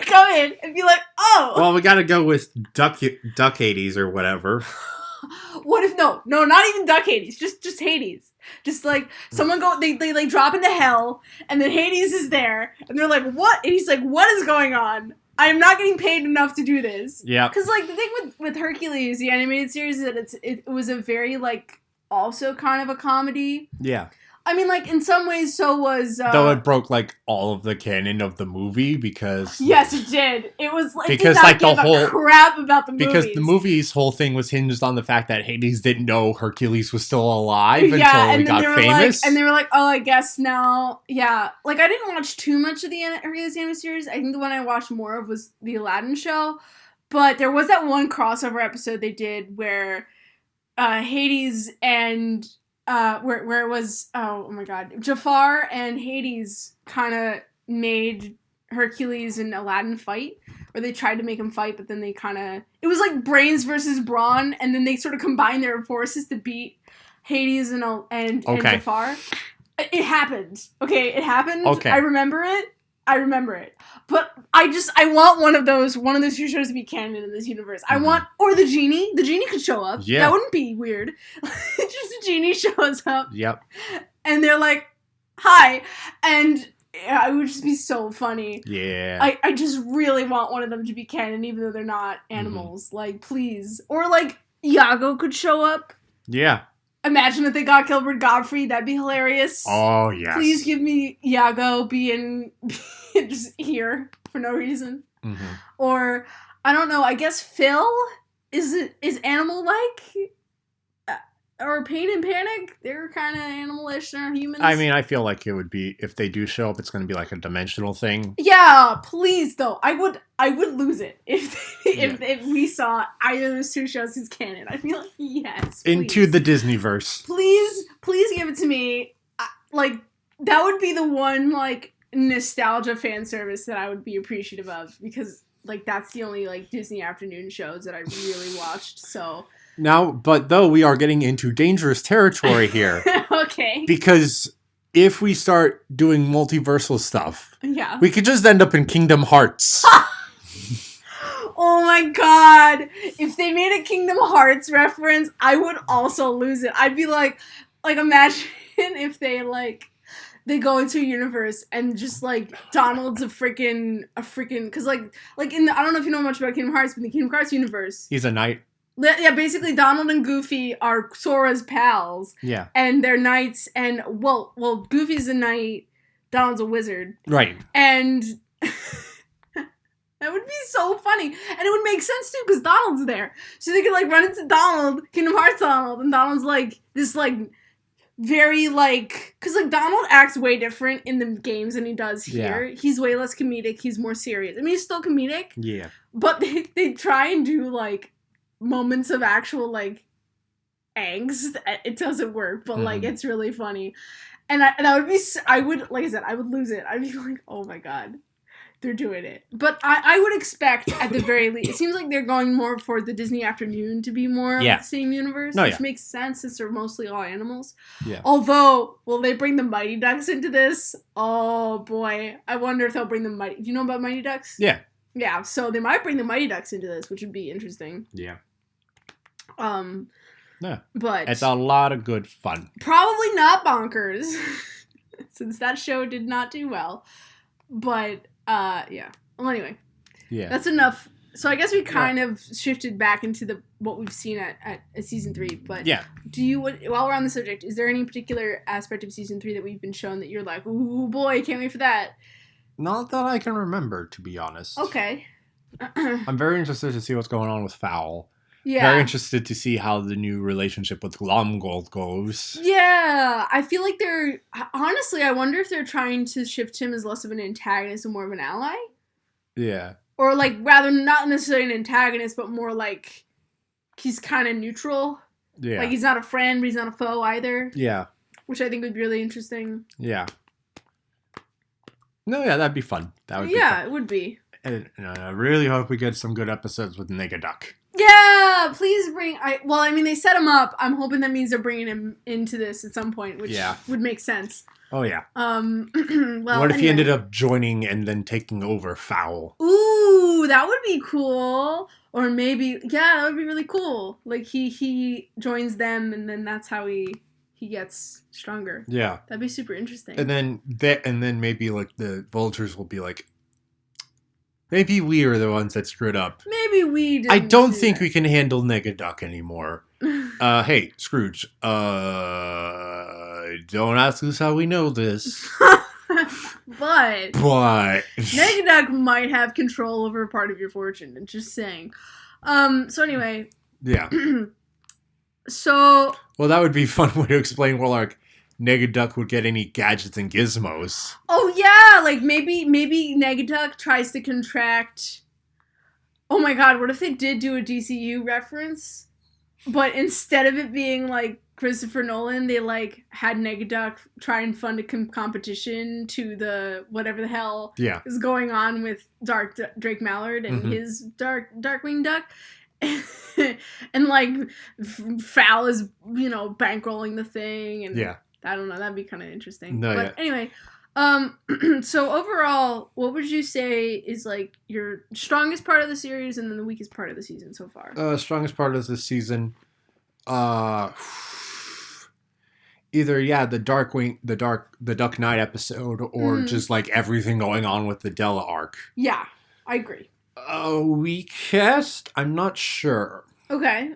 Come in and be like, oh. Well, we gotta go with Duck Hades or whatever. What if, no, not even Duck Hades, just Hades. Just like, someone they drop into hell, and then Hades is there, and they're like, what? And he's like, what is going on? I am not getting paid enough to do this. Yeah. Because, like, the thing with Hercules, the animated series, is that it was a very, like, also kind of a comedy. Yeah. I mean, like, in some ways, so was... Though it broke, like, all of the canon of the movie, because... Yes, it did. It was, like, because, did not like, give the whole... crap about the movies. Because the movie's whole thing was hinged on the fact that Hades didn't know Hercules was still alive until he got famous. Like, and they were like, oh, I guess now... Yeah. Like, I didn't watch too much of the Hercules animated series. I think the one I watched more of was the Aladdin show. But there was that one crossover episode they did where Hades and... where it was, oh my god, Jafar and Hades kind of made Hercules and Aladdin fight, or they tried to make him fight, but then they kind of, it was like brains versus brawn, and then they sort of combined their forces to beat Hades and Jafar. It happened. Okay, it happened. Okay. I remember it. But I want one of those two shows to be canon in this universe. I want, or the genie. The genie could show up. Yeah. That wouldn't be weird. Just a genie shows up. Yep. And they're like, hi. And it would just be so funny. Yeah. I just really want one of them to be canon, even though they're not animals. Like, please. Or, like, Iago could show up. Yeah. Imagine if they got Gilbert Gottfried. That'd be hilarious. Oh, yes. Please give me Iago being just here for no reason. Mm-hmm. Or, I don't know, I guess Phil is animal-like? Or Pain and Panic? They're kind of animal-ish. They're humans. I mean, I feel like it would be, if they do show up, it's going to be like a dimensional thing. Yeah, please, though. I would lose it if we saw either of those two shows as canon. I'd be like, yes, please. Into the Disneyverse. Please give it to me. Like, that would be the one, like, nostalgia fan service that I would be appreciative of, because, like, that's the only, like, Disney afternoon shows that I really watched, so... Now, but though we are getting into dangerous territory here. Okay. Because if we start doing multiversal stuff, we could just end up in Kingdom Hearts. Oh my god. If they made a Kingdom Hearts reference, I would also lose it. I'd be like imagine if they go into a universe and just, like, Donald's a freaking, because, like in the, I don't know if you know much about Kingdom Hearts, but in the Kingdom Hearts universe, he's a knight. Yeah, basically Donald and Goofy are Sora's pals. Yeah. And they're knights, and, well, Goofy's a knight, Donald's a wizard. Right. And that would be so funny. And it would make sense, too, because Donald's there. So they could, like, run into Donald, Kingdom Hearts Donald, and Donald's, like, this, like, very, like... Because, like, Donald acts way different in the games than he does here. Yeah. He's way less comedic. He's more serious. I mean, he's still comedic. Yeah. But they try and do, like... moments of actual, like, angst. It doesn't work, but like, it's really funny. And I would, like I said, I would lose it. I'd be like, oh my god, they're doing it. But I would expect, at the very least, it seems like they're going more for the Disney afternoon to be more of the same universe, which makes sense since they're mostly all animals. Yeah. Although, will they bring the Mighty Ducks into this? Oh boy, I wonder if they'll bring the Mighty. Do you know about Mighty Ducks? Yeah. Yeah, so they might bring the Mighty Ducks into this, which would be interesting. Yeah. Yeah. But it's a lot of good fun. Probably not bonkers, since that show did not do well. But yeah. Well, anyway. Yeah. That's enough. So I guess we kind of shifted back into what we've seen at season 3. But yeah. While we're on the subject, is there any particular aspect of season 3 that we've been shown that you're like, ooh boy, can't wait for that? Not that I can remember, to be honest. Okay. I'm very interested to see what's going on with Fowl. Yeah. Very interested to see how the new relationship with Glomgold goes. Yeah. I feel like honestly, I wonder if they're trying to shift him as less of an antagonist and more of an ally. Yeah. or like rather not necessarily an antagonist, but more like he's kind of neutral. Yeah. Like he's not a friend, but he's not a foe either. Yeah. Which I think would be really interesting. Yeah. No, yeah, that'd be fun. That would be fun. It would be. And I really hope we get some good episodes with Negaduck. Yeah, please bring. They set him up. I'm hoping that means they're bringing him into this at some point, which would make sense. Oh yeah. What if he ended up joining and then taking over Fowl? Ooh, that would be cool. Or maybe, that would be really cool. Like he joins them, and then that's how he gets stronger. Yeah, that'd be super interesting. And then maybe like the vultures will be like, maybe we are the ones that screwed up. Maybe we did. I don't think we can handle Negaduck anymore. Hey, Scrooge. Don't ask us how we know this. But Negaduck might have control over part of your fortune. I'm just saying. So anyway. Yeah. So. Well, that would be a fun way to explain where like Negaduck would get any gadgets and gizmos. Oh yeah, like maybe Negaduck tries to contract. Oh my god, what if they did do a DCU reference? But instead of it being like Christopher Nolan, they like had Negaduck try and fund a competition to the whatever the hell is going on with Drake Mallard and his Darkwing Duck. And like Fowl is, bankrolling the thing, and I don't know, that'd be kind of interesting. Anyway, so overall, what would you say is like your strongest part of the series and then the weakest part of the season so far? Strongest part of the season, either the Duck Knight episode, or just like everything going on with the Della arc. Yeah, I agree. Weakest? I'm not sure. Okay.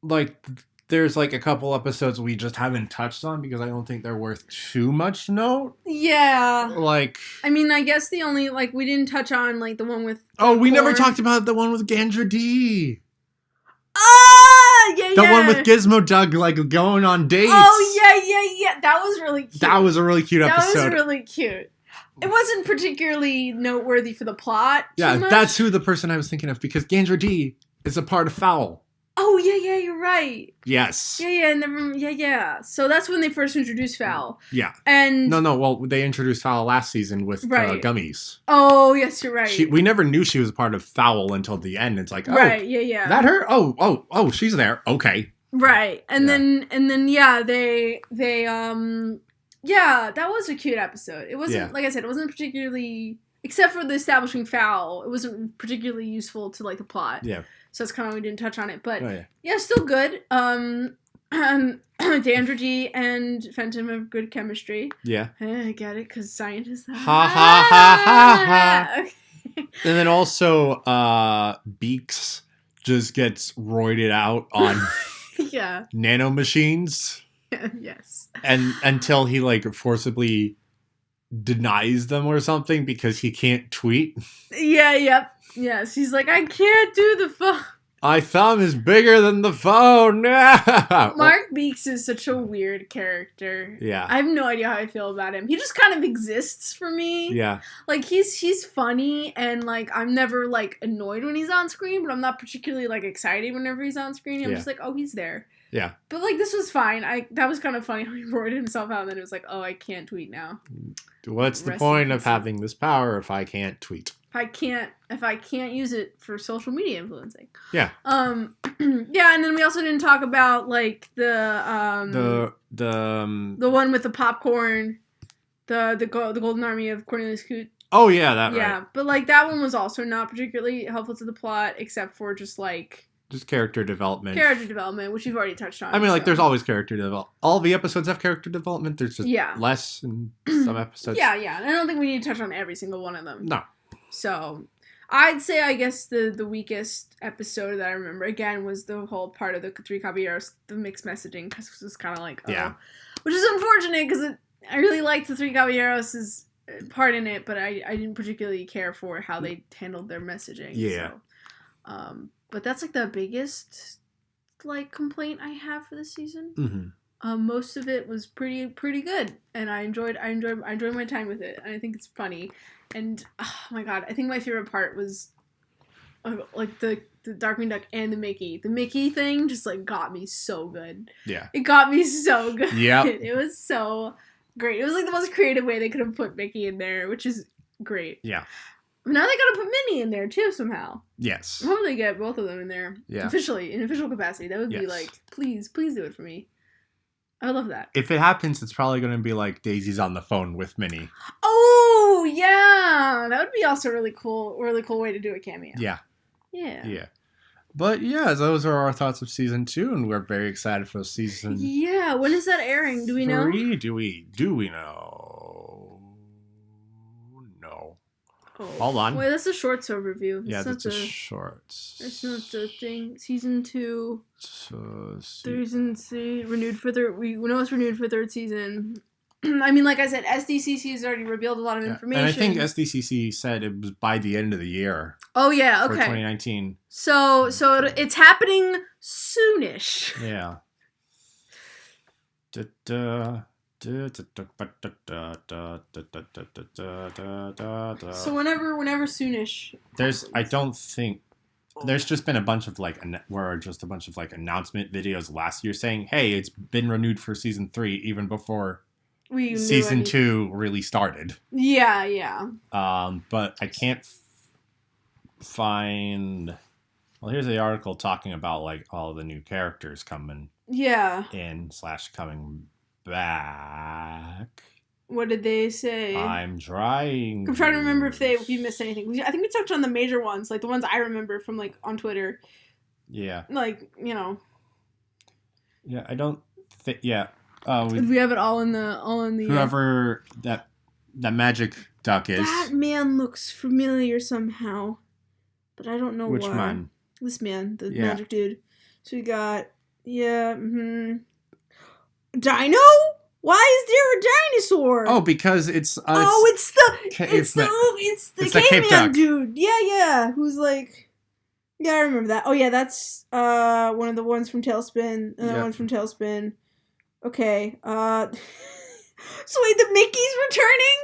Like there's like a couple episodes we just haven't touched on because I don't think they're worth too much note. Yeah. Like, I mean, I guess the only we didn't touch on like the one with. Oh, we never talked about the one with Gandra D. Yeah, the one with Gizmo Doug, like, going on dates. Oh, yeah. That was really cute. That was a really cute episode. That was really cute. It wasn't particularly noteworthy for the plot. Yeah, that's who the person I was thinking of, because Gandra D is a part of Fowl. Oh, yeah, you're right. Yes. Yeah. So that's when they first introduced Fowl. Yeah. And No, well, they introduced Fowl last season with Gummies. Oh, yes, you're right. We never knew she was a part of Fowl until the end. It's like, right, yeah. That her? Oh, she's there. Okay. Right. And then they that was a cute episode. It wasn't, like I said, it wasn't particularly, except for the establishing Fowl, it wasn't particularly useful to like the plot. Yeah. So that's kind of why we didn't touch on it. But still good. Dandra G and Fenton have good chemistry. Yeah. I get it, because scientists. Ha. Okay. And then also Beaks just gets roided out on nano machines. Yes. And until he like forcibly denies them or something because he can't tweet. Yep. Yes, he's like, I can't do the phone. My thumb is bigger than the phone. Mark Beaks is such a weird character. Yeah. I have no idea how I feel about him. He just kind of exists for me. Yeah. Like, he's funny, and, like, I'm never, like, annoyed when he's on screen, but I'm not particularly, like, excited whenever he's on screen. I'm just like, oh, he's there. Yeah. But, like, this was fine. That was kind of funny how he roared himself out, and then it was like, oh, I can't tweet now. What's the point of having this power if I can't tweet? If I can't use it for social media influencing. Yeah. And then we also didn't talk about like the one with the popcorn, the Golden Army of Cornelius Coote. Oh yeah, right. But like that one was also not particularly helpful to the plot, except for just character development. Which you've already touched on. I mean, there's always character development. All the episodes have character development. There's just less in some episodes. Yeah. And I don't think we need to touch on every single one of them. No. So, I'd say, I guess, the weakest episode that I remember, again, was the whole part of the Three Caballeros, the mixed messaging, because it was kind of like, which is unfortunate, because I really liked the Three Caballeros' part in it, but I didn't particularly care for how they handled their messaging. Yeah. So, but that's, like, the biggest, like, complaint I have for this season. Mm-hmm. Most of it was pretty good, and I enjoyed my time with it, and I think it's funny. And oh my god, I think my favorite part was like the Darkwing Duck and the Mickey. The Mickey thing just like got me so good. Yeah, it got me so good. Yeah, it was so great. It was like the most creative way they could have put Mickey in there, which is great. Yeah. Now they gotta put Minnie in there too somehow. Yes. I hope they get both of them in there. Yeah. Officially, in official capacity. That would be like, please do it for me. I would love that. If it happens, it's probably going to be like Daisy's on the phone with Minnie. Oh, yeah. That would be also really cool way to do a cameo. Yeah. Yeah. Yeah. But yeah, those are our thoughts of season 2, and we're very excited for season. Yeah. When is that airing? Do we know? 3? Do we know? No. Oh. Hold on. Wait, that's a shorts overview. Yeah, that's a shorts. That's not the thing. Season 2. Season 3 renewed for third. We know it's renewed for third season. I mean, like I said, SDCC has already revealed a lot of information. And I think SDCC said it was by the end of the year. Oh yeah, okay. For 2019. So it's happening soonish. Yeah. So whenever soonish. There's just been a bunch of announcement videos last year saying, hey, it's been renewed for season 3 even before season 2 really started. Yeah. But I can't find. Well, here's the article talking about like all the new characters coming. Yeah. Coming back. What did they say? I'm trying to remember if we missed anything. I think we touched on the major ones, like the ones I remember from like on Twitter. Yeah. Like, you know. Yeah, I don't think. Yeah. We have it all in the. Whoever that magic duck is. That man looks familiar somehow, but I don't know why. Which man? This man, the magic dude. So we got Dino. Why is there a dinosaur? Oh, because it's the caveman dude. Yeah. Who's like, yeah, I remember that. Oh yeah, that's one of the ones from Tailspin. Another one from Tailspin. Okay. So wait, the Mickey's returning?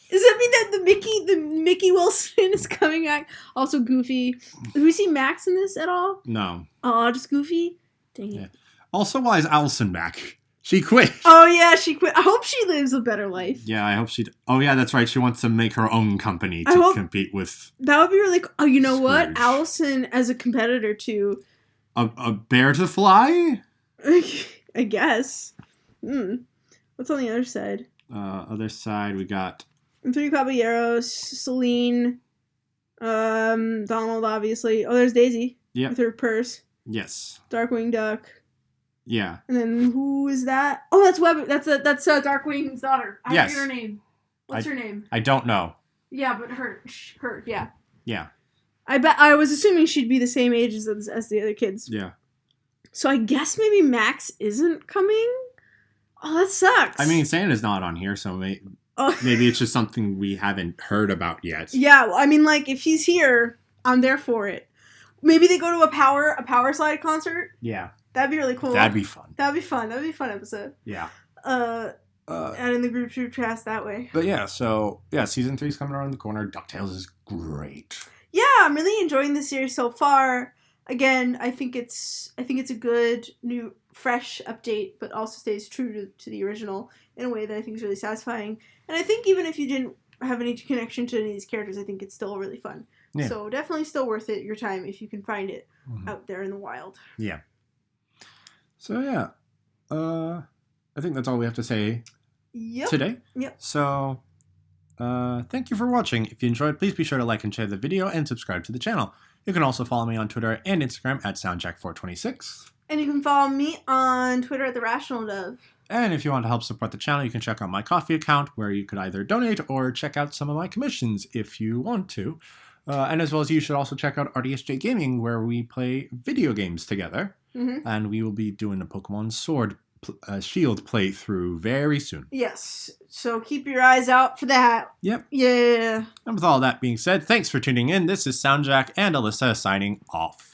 Does that mean that the Mickey Wilson is coming back? Also Goofy. Do we see Max in this at all? No. Oh, just Goofy? Dang it. Yeah. Also, why is Allison back? She quit. Oh, yeah, she quit. I hope she lives a better life. Yeah, I hope she... Oh, yeah, that's right. She wants to make her own company to compete with... That would be really cool. Oh, you know what? Allison as a competitor to... A bear to fly? I guess. What's on the other side? Other side, we got... Three Caballeros, Celine, Donald, obviously. Oh, there's Daisy. Yeah. With her purse. Yes. Darkwing Duck. Yeah. And then who is that? Oh, that's Web. That's Darkwing's daughter. I forget her name. What's her name? I don't know. Yeah, but her, yeah. Yeah. I was assuming she'd be the same age as the other kids. Yeah. So I guess maybe Max isn't coming? Oh, that sucks. I mean, Santa's not on here, so maybe it's just something we haven't heard about yet. Yeah, well, I mean, like, if he's here, I'm there for it. Maybe they go to a power slide concert? Yeah. That'd be really cool. That'd be fun. That'd be fun episode. Yeah. And in the group chat that way. But yeah, season 3 is coming around the corner. Ducktales is great. Yeah, I'm really enjoying the series so far. Again, I think it's a good new fresh update, but also stays true to the original in a way that I think is really satisfying. And I think even if you didn't have any connection to any of these characters, I think it's still really fun. Yeah. So definitely still worth it, your time, if you can find it out there in the wild. Yeah. So yeah, I think that's all we have to say today. Yep. So thank you for watching. If you enjoyed, please be sure to like and share the video and subscribe to the channel. You can also follow me on Twitter and Instagram at SoundJack426. And you can follow me on Twitter at TheRationalDove. And if you want to help support the channel, you can check out my Ko-fi account, where you could either donate or check out some of my commissions if you want to. And as well as you should also check out RDSJ Gaming, where we play video games together. Mm-hmm. And we will be doing a Pokemon Sword Shield playthrough very soon. Yes. So keep your eyes out for that. Yep. Yeah. And with all that being said, thanks for tuning in. This is SoundJack and Alyssa signing off.